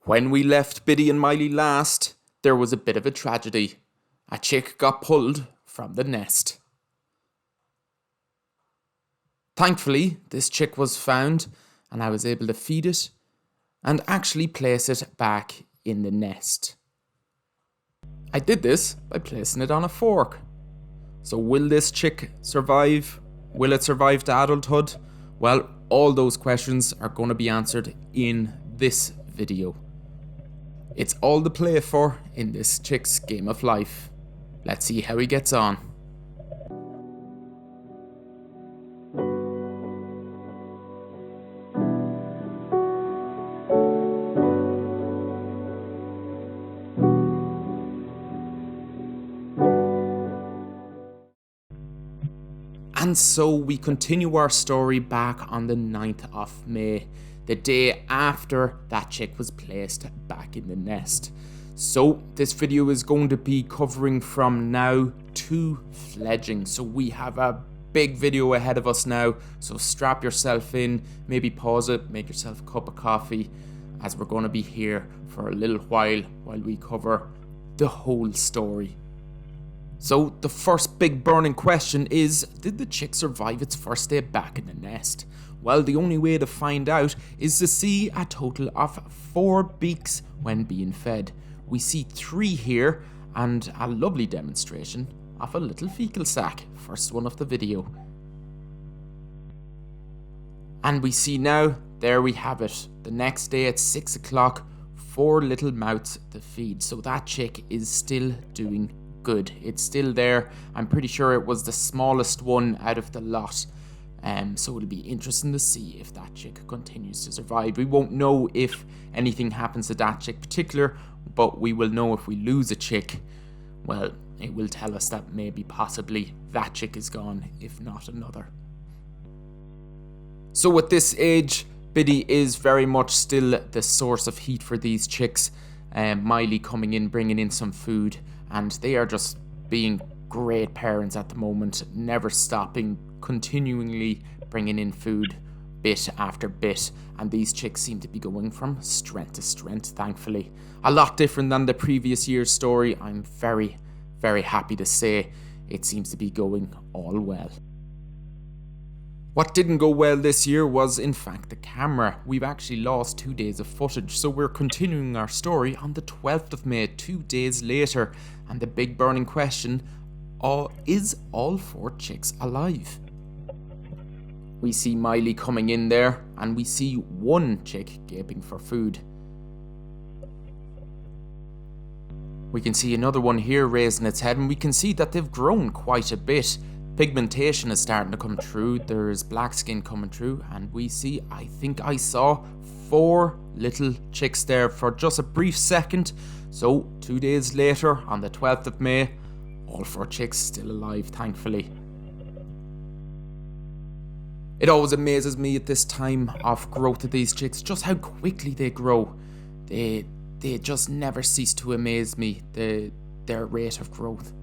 When we left Biddy and Miley last, there was a bit of a tragedy. A chick got pulled from the nest. Thankfully, this chick was found and I was able to feed it and actually place it back in the nest. I did this by placing it on a fork. So will this chick survive? Will it survive to adulthood? Well, all those questions are going to be answered in this video. It's all to play for in this chick's game of life. Let's see how he gets on. And so we continue our story back on the 9th of May, the day after that chick was placed back in the nest. So this video is going to be covering from now to fledging. So we have a big video ahead of us now. So strap yourself in, maybe pause it, make yourself a cup of coffee, as we're going to be here for a little while we cover the whole story. So the first big burning question is, did the chick survive its first day back in the nest? Well, the only way to find out is to see a total of 4 beaks when being fed. We see 3 here and a lovely demonstration of a little fecal sac, first one of the video. And we see now, there we have it, the next day at 6 o'clock, 4 little mouths to feed. So that chick is still doing good. It's still there. I'm pretty sure it was the smallest one out of the lot. So it'll be interesting to see if that chick continues to survive. We won't know if anything happens to that chick particular, but we will know if we lose a chick. Well, it will tell us that maybe possibly that chick is gone, if not another. So at this age, Biddy is very much still the source of heat for these chicks. Miley coming in, bringing in some food, and they are just being great parents at the moment, never stopping, continually bringing in food bit after bit, and these chicks seem to be going from strength to strength, thankfully. A lot different than the previous year's story. I'm very, very happy to say it seems to be going all well. What didn't go well this year was, in fact, the camera. We've actually lost 2 days of footage, so we're continuing our story on the 12th of May, 2 days later, and the big burning question, is all 4 chicks alive? We see Miley coming in there, and we see 1 chick gaping for food. We can see another one here raising its head, and we can see that they've grown quite a bit. Pigmentation is starting to come through, there's black skin coming through, and we see, I think I saw 4 little chicks there for just a brief second. So 2 days later, on the 12th of May, all 4 chicks still alive, thankfully. It always amazes me at this time of growth of these chicks, just how quickly they grow. They just never cease to amaze me, their rate of growth.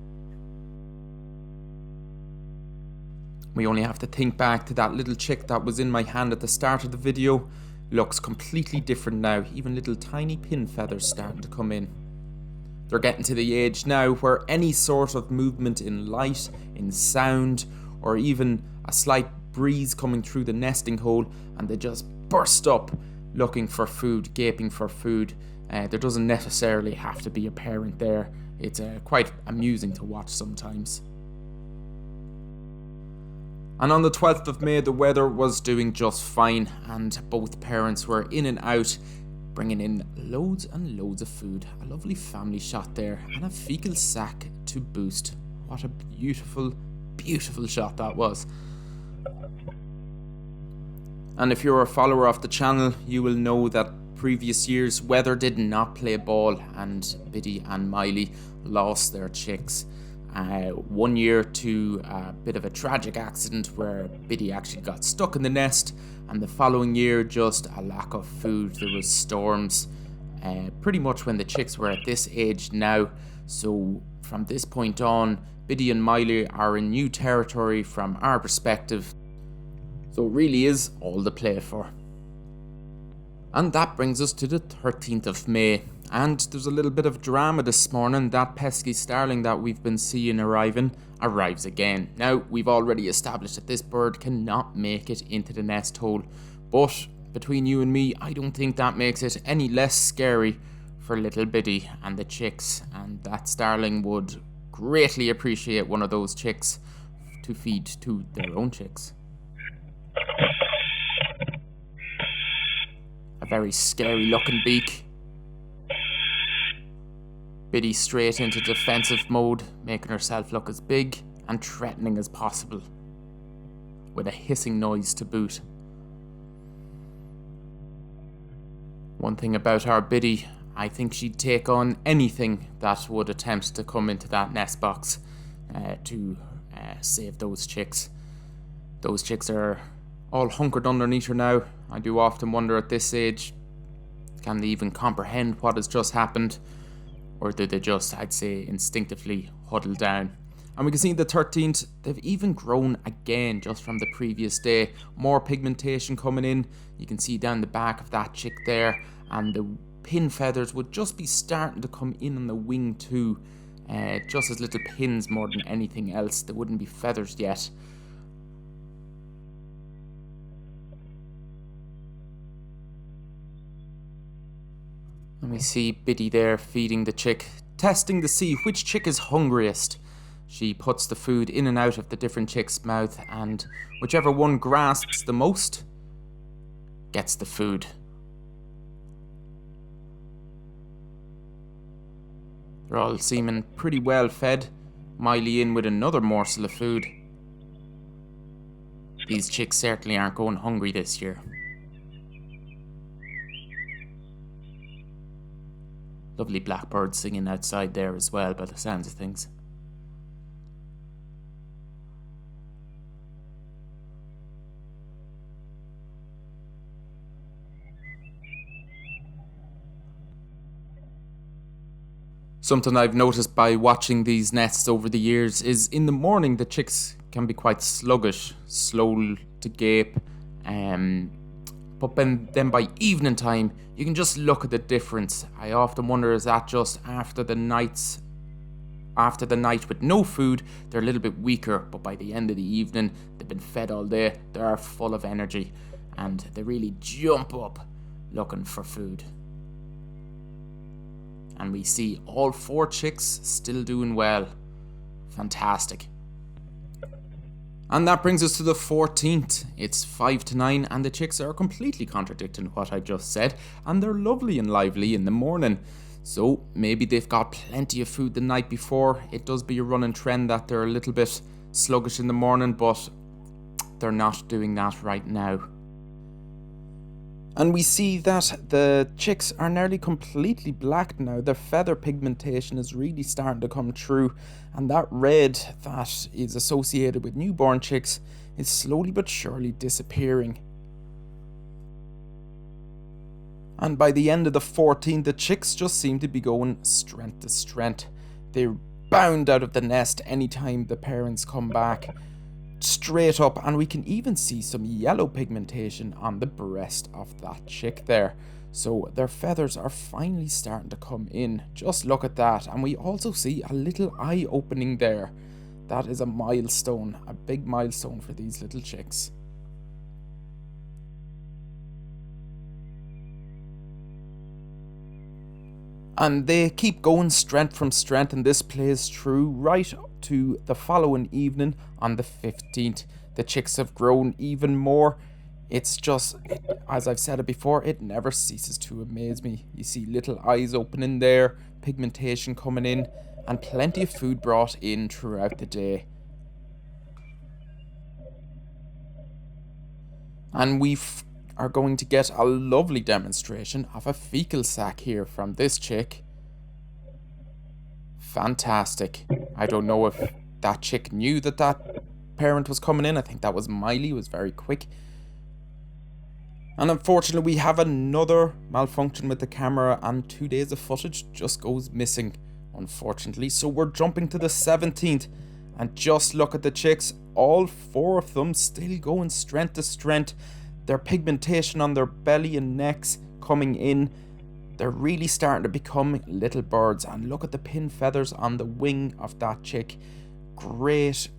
We only have to think back to that little chick that was in my hand at the start of the video. Looks completely different now, even little tiny pin feathers starting to come in. They're getting to the age now where any sort of movement in light, in sound, or even a slight breeze coming through the nesting hole, and they just burst up looking for food, gaping for food. There doesn't necessarily have to be a parent there. It's quite amusing to watch sometimes. And on the 12th of May, the weather was doing just fine, and both parents were in and out, bringing in loads and loads of food. A lovely family shot there, and a fecal sac to boost. What a beautiful, beautiful shot that was. And if you're a follower of the channel, you will know that previous years weather did not play ball, and Biddy and Miley lost their chicks. 1 year to a bit of a tragic accident where Biddy actually got stuck in the nest, and the following year just a lack of food. There was storms pretty much when the chicks were at this age now. So from this point on, Biddy and Miley are in new territory from our perspective. So it really is all to play for. And that brings us to the 13th of May. And there's a little bit of drama this morning. That pesky starling that we've been seeing arrives again. Now, we've already established that this bird cannot make it into the nest hole. But between you and me, I don't think that makes it any less scary for little Biddy and the chicks. And that starling would greatly appreciate one of those chicks to feed to their own chicks. A very scary looking beak. Biddy straight into defensive mode, making herself look as big and threatening as possible, with a hissing noise to boot. One thing about our Biddy, I think she'd take on anything that would attempt to come into that nest box to save those chicks. Those chicks are all hunkered underneath her now. I do often wonder at this age, can they even comprehend what has just happened? Or do they just, I'd say, instinctively huddle down? And we can see the 13th, they've even grown again just from the previous day. More pigmentation coming in. You can see down the back of that chick there. And the pin feathers would just be starting to come in on the wing too. Just as little pins more than anything else. They wouldn't be feathers yet. And we see Biddy there feeding the chick, testing to see which chick is hungriest. She puts the food in and out of the different chick's mouth, and whichever one grasps the most gets the food. They're all seeming pretty well fed. Miley in with another morsel of food. These chicks certainly aren't going hungry this year. Lovely blackbird singing outside there as well, by the sounds of things. Something I've noticed by watching these nests over the years is in the morning the chicks can be quite sluggish, slow to gape, but then by evening time, you can just look at the difference. I often wonder, is that just after the night with no food, they're a little bit weaker, but by the end of the evening, they've been fed all day, they're full of energy, and they really jump up looking for food. And we see all 4 chicks still doing well. Fantastic. And that brings us to the 14th. It's 5 to 9 and the chicks are completely contradicting what I just said, and they're lovely and lively in the morning. So maybe they've got plenty of food the night before. It does be a running trend that they're a little bit sluggish in the morning, but they're not doing that right now. And we see that the chicks are nearly completely black now. Their feather pigmentation is really starting to come through. And that red that is associated with newborn chicks is slowly but surely disappearing. And by the end of the 14th, the chicks just seem to be going strength to strength. They bound out of the nest anytime the parents come back. Straight up, and we can even see some yellow pigmentation on the breast of that chick there. So their feathers are finally starting to come in. Just look at that. And we also see a little eye opening there. That is a milestone, a big milestone for these little chicks. And they keep going strength from strength, and this plays through right to the following evening on the 15th. The chicks have grown even more. It's just, as I've said it before, it never ceases to amaze me. You see little eyes opening there, pigmentation coming in, and plenty of food brought in throughout the day. And we are going to get a lovely demonstration of a fecal sac here from this chick. Fantastic. I don't know if that chick knew that that parent was coming in. I think that was Miley, was very quick. And unfortunately we have another malfunction with the camera and 2 days of footage just goes missing, unfortunately. So we're jumping to the 17th and just look at the chicks. All 4 of them still going strength to strength. Their pigmentation on their belly and necks coming in. They're really starting to become little birds, and look at the pin feathers on the wing of that chick. Great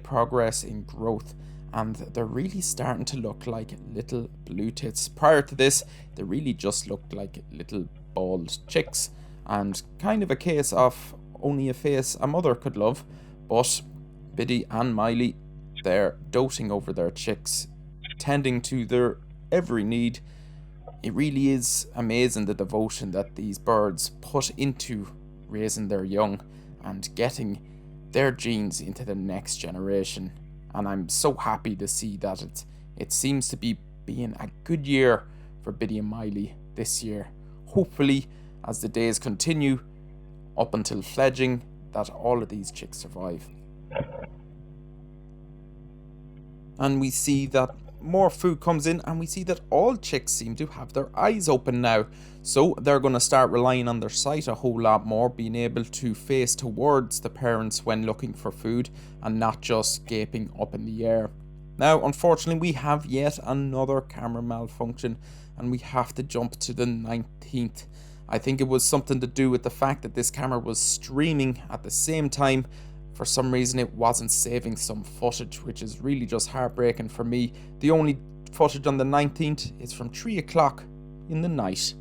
progress in growth, and they're really starting to look like little blue tits. Prior to this, they really just looked like little bald chicks, and kind of a case of only a face a mother could love. But Biddy and Miley, they're doting over their chicks, tending to their every need. It really is amazing the devotion that these birds put into raising their young and getting their genes into the next generation. And I'm so happy to see that it seems to be being a good year for Biddy and Miley this year. Hopefully, as the days continue up until fledging, that all of these chicks survive. And we see that more food comes in, and we see that all chicks seem to have their eyes open now. So they're going to start relying on their sight a whole lot more, being able to face towards the parents when looking for food and not just gaping up in the air. Now, unfortunately, we have yet another camera malfunction, and we have to jump to the 19th. I think it was something to do with the fact that this camera was streaming at the same time. For some reason, it wasn't saving some footage, which is really just heartbreaking for me. The only footage on the 19th is from 3 o'clock in the night.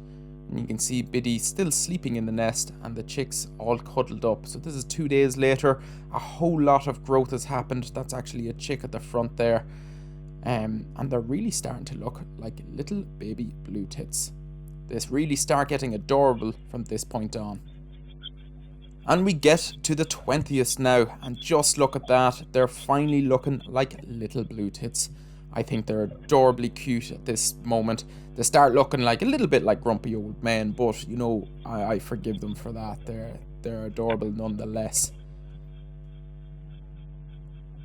And you can see Biddy still sleeping in the nest and the chicks all cuddled up. So this is 2 days later. A whole lot of growth has happened. That's actually a chick at the front there. And they're really starting to look like little baby blue tits. They really start getting adorable from this point on. And we get to the 20th now, and just look at that, they're finally looking like little blue tits. I think they're adorably cute at this moment. They start looking like a little bit like grumpy old men, but you know, I forgive them for that. They're adorable nonetheless.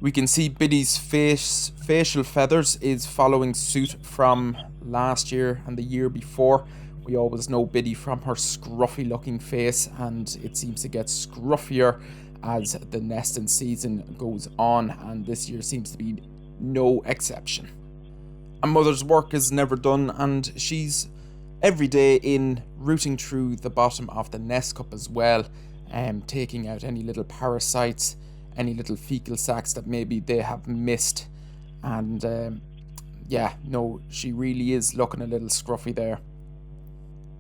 We can see Biddy's facial feathers is following suit from last year and the year before. We always know Biddy from her scruffy looking face, and it seems to get scruffier as the nesting season goes on, and this year seems to be no exception. A mother's work is never done, and she's every day in rooting through the bottom of the nest cup as well, taking out any little parasites, any little fecal sacs that maybe they have missed. And yeah, no, she really is looking a little scruffy there.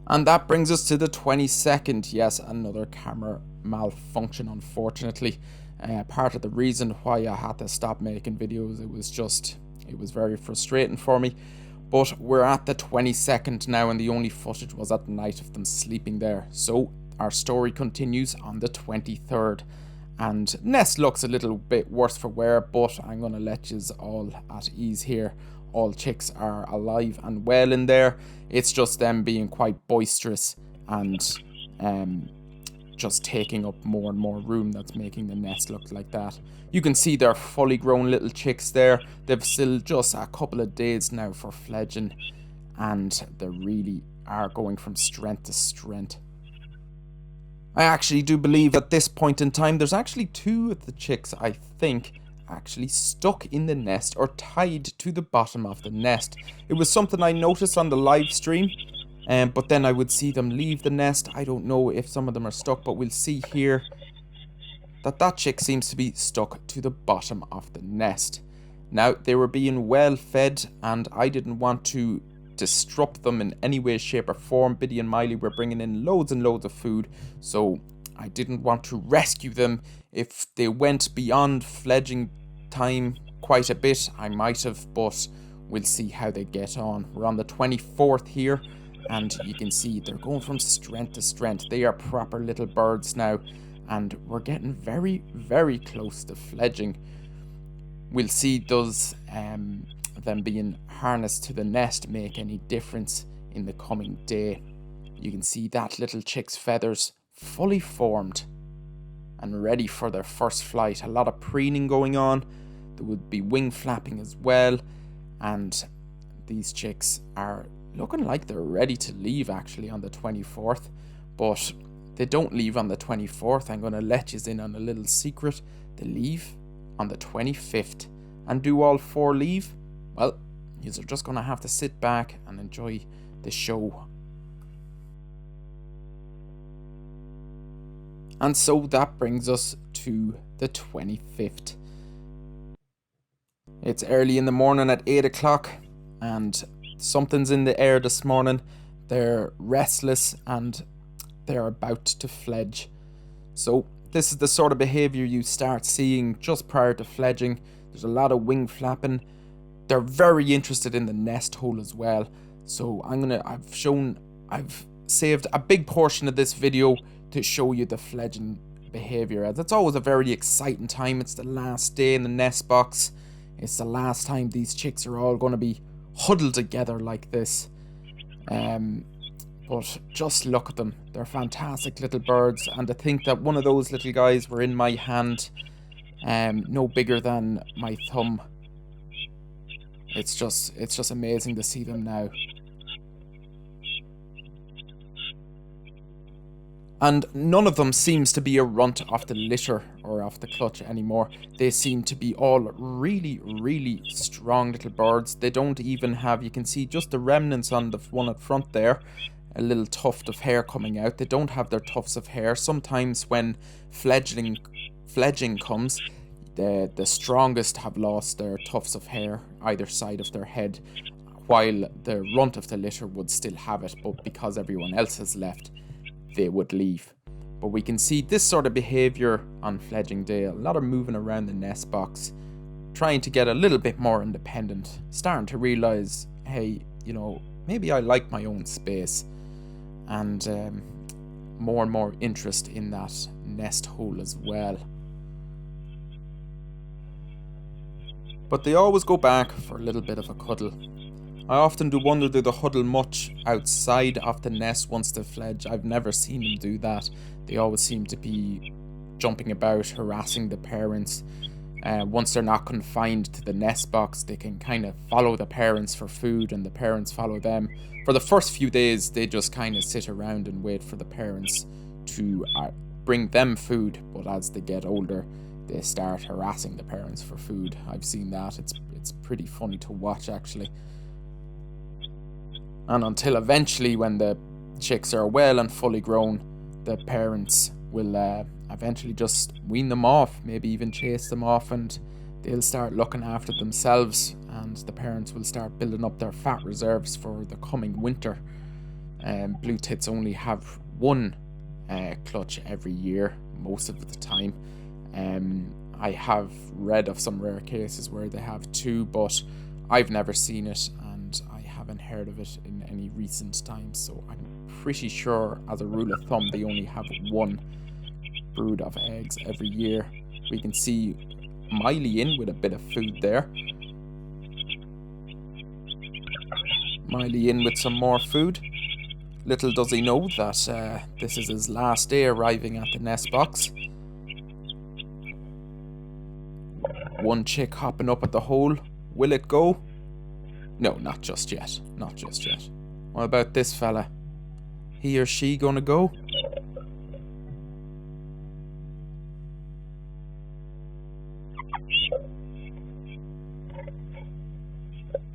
And that brings us to the 22nd. Yes, another camera malfunction, unfortunately. Part of the reason why I had to stop making videos, it was very frustrating for me. But we're at the 22nd now, and the only footage was at night of them sleeping there. So our story continues on the 23rd. And nest looks a little bit worse for wear, but I'm going to let you all at ease here. All chicks are alive and well in there. It's just them being quite boisterous and just taking up more and more room that's making the nest look like that. You can see they're fully grown little chicks there. They've still just a couple of days now for fledging, and they really are going from strength to strength. I actually do believe at this point in time there's actually 2 of the chicks, I think, actually stuck in the nest or tied to the bottom of the nest. It was something I noticed on the live stream, but then I would see them leave the nest. I don't know if some of them are stuck, but we'll see here that chick seems to be stuck to the bottom of the nest. Now, they were being well fed, and I didn't want to disrupt them in any way, shape or form. Biddy and Miley were bringing in loads and loads of food, so I didn't want to rescue them. If they went beyond fledging time quite a bit, I might have, but we'll see how they get on. We're on the 24th here, and you can see they're going from strength to strength. They are proper little birds now, and we're getting very, very close to fledging. We'll see does them being harnessed to the nest make any difference in the coming day. You can see that little chick's feathers fully formed and ready for their first flight. A lot of preening going on. There would be wing flapping as well, and these chicks are looking like they're ready to leave actually on the 24th, but they don't leave on the 24th. I'm going to let you in on a little secret. They leave on the 25th. And do all 4 leave? Well, you're just going to have to sit back and enjoy the show And so that brings us to the 25th. It's early in the morning at 8 o'clock, and something's in the air this morning. They're restless and they're about to fledge. So this is the sort of behaviour you start seeing just prior to fledging. There's a lot of wing flapping. They're very interested in the nest hole as well. So I've saved a big portion of this video to show you the fledging behaviour, as it's always a very exciting time. It's the last day in the nest box. It's the last time these chicks are all going to be huddled together like this. But just look at them. They're fantastic little birds, and to think that one of those little guys were in my hand, no bigger than my thumb. It's just amazing to see them now. And none of them seems to be a runt off the litter or off the clutch anymore. They seem to be all really, really strong little birds. They don't even have, you can see just the remnants on the one up front there, a little tuft of hair coming out. They don't have their tufts of hair. Sometimes when fledging comes, the strongest have lost their tufts of hair either side of their head, while the runt of the litter would still have it, but because everyone else has left, they would leave. But we can see this sort of behaviour on fledging day. A lot of moving around the nest box, trying to get a little bit more independent, starting to realise, hey, you know, maybe I like my own space, and more and more interest in that nest hole as well. But they always go back for a little bit of a cuddle. I often do wonder, do they huddle much outside of the nest once they fledge? I've never seen them do that. They always seem to be jumping about, harassing the parents. Once they're not confined to the nest box, they can kind of follow the parents for food, and the parents follow them. For the first few days, they just kind of sit around and wait for the parents to bring them food, but as they get older, they start harassing the parents for food. I've seen that. It's pretty funny to watch, actually. And until eventually, when the chicks are well and fully grown, the parents will eventually just wean them off, maybe even chase them off, and they'll start looking after themselves, and the parents will start building up their fat reserves for the coming winter. Bluetits only have one clutch every year, most of the time. I have read of some rare cases where they have two, but I've never seen it, and I haven't heard of it in any recent times, so I'm pretty sure, as a rule of thumb, they only have one brood of eggs every year. We can see Miley in with a bit of food there. Miley in with some more food. Little does he know that this is his last day arriving at the nest box. One chick hopping up at the hole. Will it go? No, not just yet. Not just yet. What about this fella? He or she gonna go?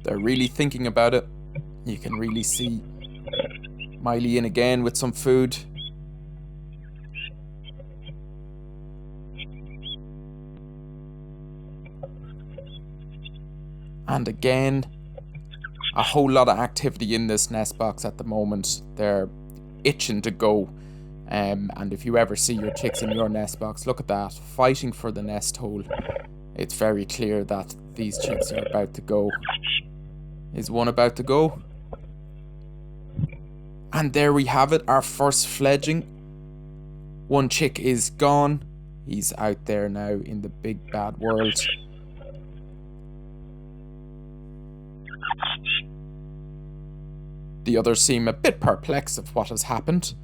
They're really thinking about it. You can really see Miley in again with some food. And again, a whole lot of activity in this nest box at the moment. They're itching to go. And if you ever see your chicks in your nest box, look at that, fighting for the nest hole. It's very clear that these chicks are about to go. Is one about to go? And there we have it, our first fledging. One chick is gone. He's out there now in the big bad world. The others seem a bit perplexed of what has happened.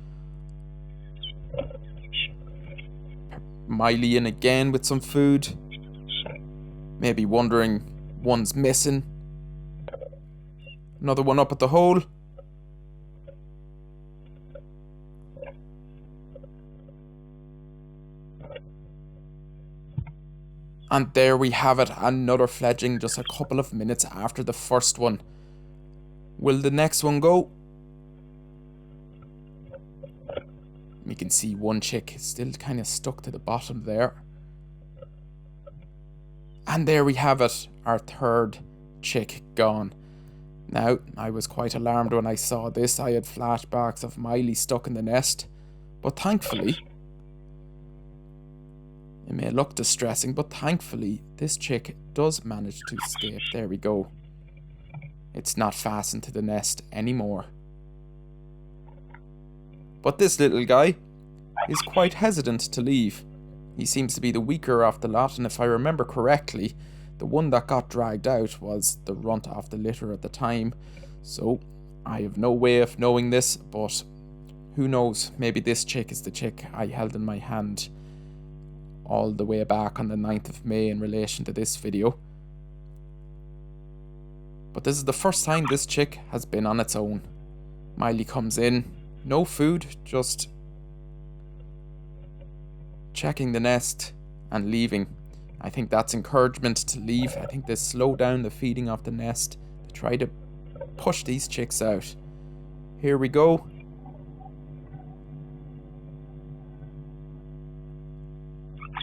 Miley in again with some food. Maybe wondering one's missing. Another one up at the hole. And there we have it, another fledging just a couple of minutes after the first one. Will the next one go? We can see one chick still kind of stuck to the bottom there. And there we have it, our third chick gone. Now, I was quite alarmed when I saw this. I had flashbacks of Miley stuck in the nest. But thankfully, it may look distressing, but thankfully, this chick does manage to escape. There we go. It's not fastened to the nest anymore. But this little guy is quite hesitant to leave. He seems to be the weaker of the lot, and if I remember correctly, the one that got dragged out was the runt of the litter at the time. So, I have no way of knowing this, but who knows, maybe this chick is the chick I held in my hand all the way back on the 9th of May in relation to this video. But this is the first time this chick has been on its own. Miley comes in, no food, just checking the nest and leaving. I think that's encouragement to leave. I think they slow down the feeding of the nest to try to push these chicks out. Here we go.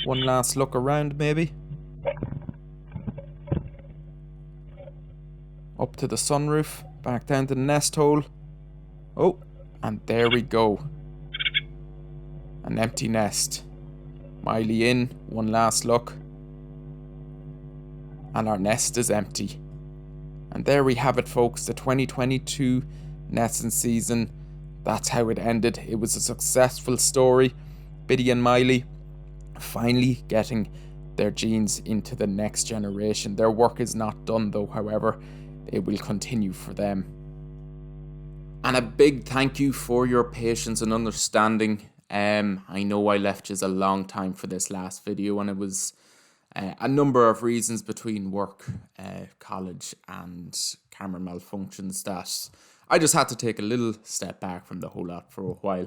One last look around maybe. Up to the sunroof, back down to the nest hole. Oh, and there we go. An empty nest. Miley in, one last look. And our nest is empty. And there we have it, folks, the 2022 nesting season. That's how it ended. It was a successful story. Biddy and Miley finally getting their genes into the next generation. Their work is not done though, however. It will continue for them. And a big thank you for your patience and understanding. I know I left you a long time for this last video, and it was a number of reasons between work, college and camera malfunctions that I just had to take a little step back from the whole lot for a while.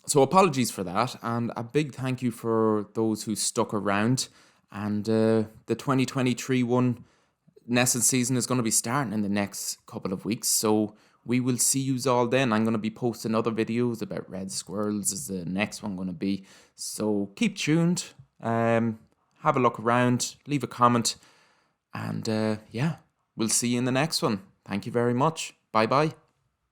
So apologies for that, and a big thank you for those who stuck around. And the 2023 one nesting season is going to be starting in the next couple of weeks, so we will see yous all then. I'm going to be posting other videos about red squirrels is the next one going to be, so keep tuned. Have a look around, leave a comment, and yeah, we'll see you in the next one. Thank you very much. Bye bye.